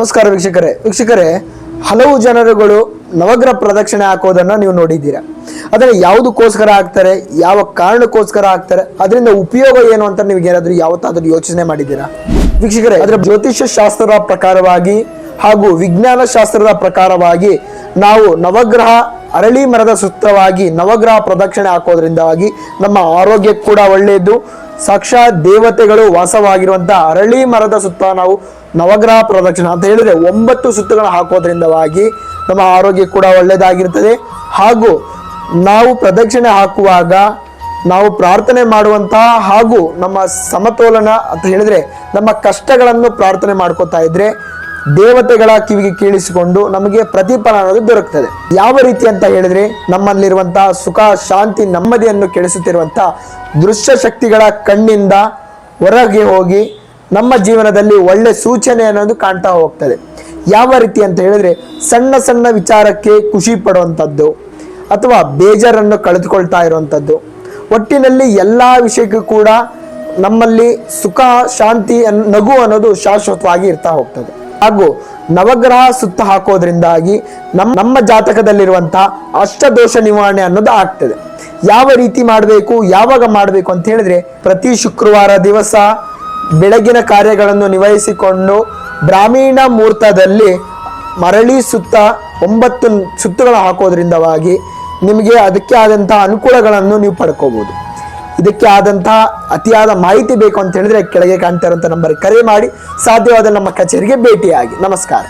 ನಮಸ್ಕಾರ ವೀಕ್ಷಕರೇ ಹಲವು ಜನರುಗಳು ನವಗ್ರಹ ಪ್ರದಕ್ಷಿಣೆ ಹಾಕೋದನ್ನ ನೀವು ನೋಡಿದ್ದೀರಾ. ಅದನ್ನ ಯಾವುದಕ್ಕೋಸ್ಕರ ಹಾಕ್ತಾರೆ, ಯಾವ ಕಾರಣಕ್ಕೋಸ್ಕರ ಹಾಕ್ತಾರೆ, ಅದರಿಂದ ಉಪಯೋಗ ಏನು ಅಂತ ನೀವು ಏನಾದರೂ ಯಾವತ್ತಾದ್ರೂ ಯೋಚನೆ ಮಾಡಿದ್ದೀರಾ? ವೀಕ್ಷಕರೇ, ಅದರ ಜ್ಯೋತಿಷ್ಯ ಶಾಸ್ತ್ರದ ಪ್ರಕಾರವಾಗಿ ಹಾಗೂ ವಿಜ್ಞಾನ ಶಾಸ್ತ್ರದ ಪ್ರಕಾರವಾಗಿ ನಾವು ನವಗ್ರಹ ಅರಳಿ ಮರದ ಸುತ್ತವಾಗಿ ನವಗ್ರಹ ಪ್ರದಕ್ಷಿಣೆ ಹಾಕೋದ್ರಿಂದಾಗಿ ನಮ್ಮ ಆರೋಗ್ಯ ಕೂಡ ಒಳ್ಳೆಯದು. ಸಾಕ್ಷಾತ್ ದೇವತೆಗಳು ವಾಸವಾಗಿರುವಂತಹ ಅರಳಿ ಮರದ ಸುತ್ತ ನಾವು ನವಗ್ರಹ ಪ್ರದಕ್ಷಿಣೆ ಅಂತ ಹೇಳಿದ್ರೆ 9 ಸುತ್ತುಗಳನ್ನು ಹಾಕೋದ್ರಿಂದವಾಗಿ ನಮ್ಮ ಆರೋಗ್ಯ ಕೂಡ ಒಳ್ಳೆಯದಾಗಿರ್ತದೆ. ಹಾಗೂ ನಾವು ಪ್ರದಕ್ಷಿಣೆ ಹಾಕುವಾಗ ನಾವು ಪ್ರಾರ್ಥನೆ ಮಾಡುವಂತಹ ಹಾಗೂ ನಮ್ಮ ಸಮತೋಲನ ಅಂತ ಹೇಳಿದ್ರೆ ನಮ್ಮ ಕಷ್ಟಗಳನ್ನು ಪ್ರಾರ್ಥನೆ ಮಾಡ್ಕೋತಾ ಇದ್ರೆ ದೇವತೆಗಳ ಕಿವಿಗೆ ಕೇಳಿಸಿಕೊಂಡು ನಮಗೆ ಪ್ರತಿಫಲ ಅನ್ನೋದು ದೊರಕ್ತದೆ. ಯಾವ ರೀತಿ ಅಂತ ಹೇಳಿದ್ರೆ ನಮ್ಮಲ್ಲಿರುವಂತಹ ಸುಖ, ಶಾಂತಿ, ನೆಮ್ಮದಿಯನ್ನು ಕೆಡಿಸುತ್ತಿರುವಂತಹ ದೃಶ್ಯ ಶಕ್ತಿಗಳ ಕಣ್ಣಿಂದ ಹೊರಗೆ ಹೋಗಿ ನಮ್ಮ ಜೀವನದಲ್ಲಿ ಒಳ್ಳೆ ಸೂಚನೆ ಅನ್ನೋದು ಕಾಣ್ತಾ ಹೋಗ್ತದೆ. ಯಾವ ರೀತಿ ಅಂತ ಹೇಳಿದ್ರೆ ಸಣ್ಣ ಸಣ್ಣ ವಿಚಾರಕ್ಕೆ ಖುಷಿ ಪಡುವಂಥದ್ದು ಅಥವಾ ಬೇಜಾರನ್ನು ಕಳೆದುಕೊಳ್ತಾ ಇರುವಂಥದ್ದು, ಒಟ್ಟಿನಲ್ಲಿ ಎಲ್ಲ ವಿಷಯಕ್ಕೂ ಕೂಡ ನಮ್ಮಲ್ಲಿ ಸುಖ, ಶಾಂತಿ, ನಗು ಅನ್ನೋದು ಶಾಶ್ವತವಾಗಿ ಇರ್ತಾ ಹೋಗ್ತದೆ. ಹಾಗೂ ನವಗ್ರಹ ಸುತ್ತ ಹಾಕೋದ್ರಿಂದಾಗಿ ನಮ್ಮ ಜಾತಕದಲ್ಲಿರುವಂತಹ ಅಷ್ಟದೋಷ ನಿವಾರಣೆ ಅನ್ನೋದು ಆಗ್ತದೆ. ಯಾವ ರೀತಿ ಮಾಡಬೇಕು, ಯಾವಾಗ ಮಾಡಬೇಕು ಅಂತ ಹೇಳಿದ್ರೆ ಪ್ರತಿ ಶುಕ್ರವಾರ ದಿವಸ ಬೆಳಗಿನ ಕಾರ್ಯಗಳನ್ನು ನಿರ್ವಹಿಸಿಕೊಂಡು ಬ್ರಾಹ್ಮಣ ಮುಹೂರ್ತದಲ್ಲಿ ಮರಳಿ ಸುತ್ತ 9 ಸುತ್ತುಗಳನ್ನು ಹಾಕೋದ್ರಿಂದವಾಗಿ ನಿಮಗೆ ಅದಕ್ಕೆ ಆದಂತಹ ಅನುಕೂಲಗಳನ್ನು ನೀವು ಪಡ್ಕೋಬಹುದು. ಇದಕ್ಕೆ ಆದಂತಹ ಅತಿಯಾದ ಮಾಹಿತಿ ಬೇಕು ಅಂತ ಹೇಳಿದ್ರೆ ಕೆಳಗೆ ಕಾಣ್ತಾ ಇರುವಂತಹ ನಂಬರ್ ಕರೆ ಮಾಡಿ ಸಾಧ್ಯವಾದ ನಮ್ಮ ಕಚೇರಿಗೆ ಭೇಟಿಯಾಗಿ. ನಮಸ್ಕಾರ.